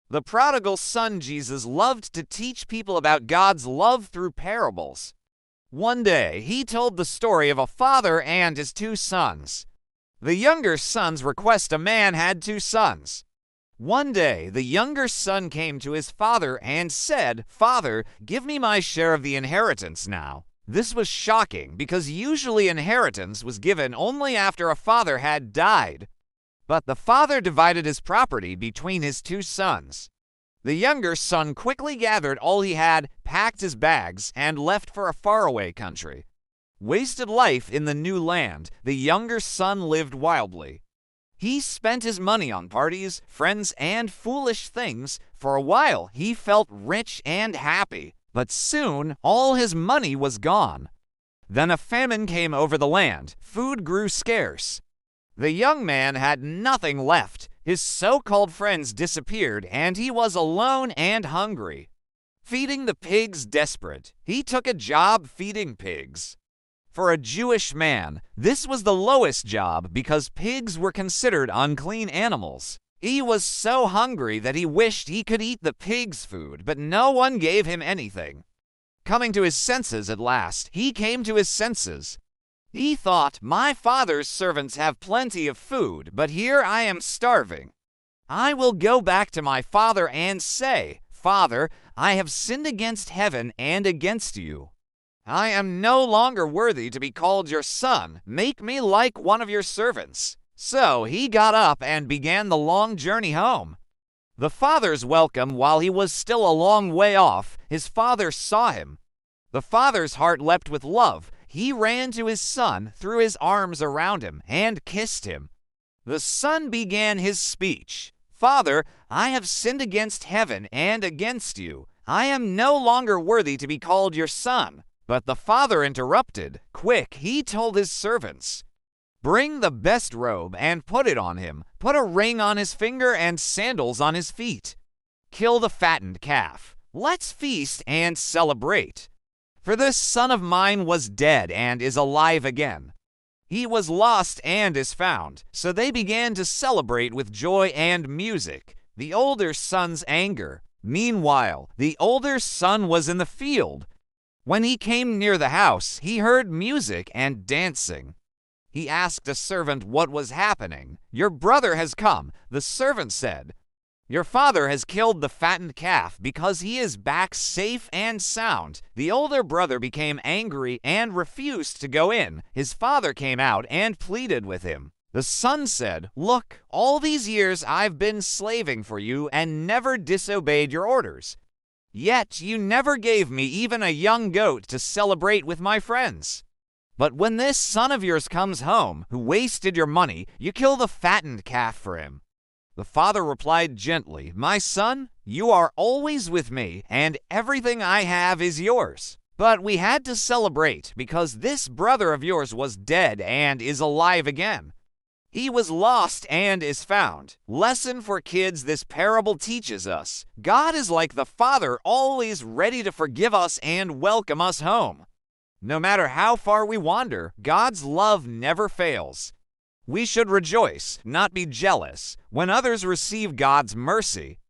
The prodigal son Jesus loved to teach people about God's love through parables. One day, he told the story of a father and his two sons. The younger son's request: a man had two sons. One day, the younger son came to his father and said, "Father, give me my share of the inheritance now." This was shocking because usually inheritance was given only after a father had died. But the father divided his property between his two sons. The younger son quickly gathered all he had, packed his bags, and left for a faraway country. Wasted life in the new land, the younger son lived wildly. He spent his money on parties, friends, and foolish things. For a while, he felt rich and happy, but soon all his money was gone. Then a famine came over the land. Food grew scarce. The young man had nothing left. His so-called friends disappeared, and he was alone and hungry. Feeding the pigs desperate, he took a job feeding pigs. For a Jewish man, this was the lowest job because pigs were considered unclean animals. He was so hungry that he wished he could eat the pigs' food, but no one gave him anything. Coming to his senses at last, he came to his senses. He thought, "My father's servants have plenty of food, but here I am starving. I will go back to my father and say, 'Father, I have sinned against heaven and against you. I am no longer worthy to be called your son. Make me like one of your servants.'" So he got up and began the long journey home. The father's welcome, while he was still a long way off, his father saw him. The father's heart leapt with love. He ran to his son, threw his arms around him, and kissed him. The son began his speech. "Father, I have sinned against heaven and against you. I am no longer worthy to be called your son." But the father interrupted. Quick, he told his servants, "Bring the best robe and put it on him. Put a ring on his finger and sandals on his feet. Kill the fattened calf. Let's feast and celebrate. For this son of mine was dead and is alive again. He was lost and is found." So they began to celebrate with joy and music. The older son's anger. Meanwhile, the older son was in the field. When he came near the house, he heard music and dancing. He asked a servant what was happening. "Your brother has come," the servant said. "Your father has killed the fattened calf because he is back safe and sound." The older brother became angry and refused to go in. His father came out and pleaded with him. The son said, "Look, all these years I've been slaving for you and never disobeyed your orders. Yet you never gave me even a young goat to celebrate with my friends. But when this son of yours comes home, who wasted your money, you kill the fattened calf for him." The father replied gently, "My son, you are always with me, and everything I have is yours. But we had to celebrate because this brother of yours was dead and is alive again. He was lost and is found." Lesson for kids this parable teaches us. God is like the Father, always ready to forgive us and welcome us home. No matter how far we wander, God's love never fails. We should rejoice, not be jealous, when others receive God's mercy.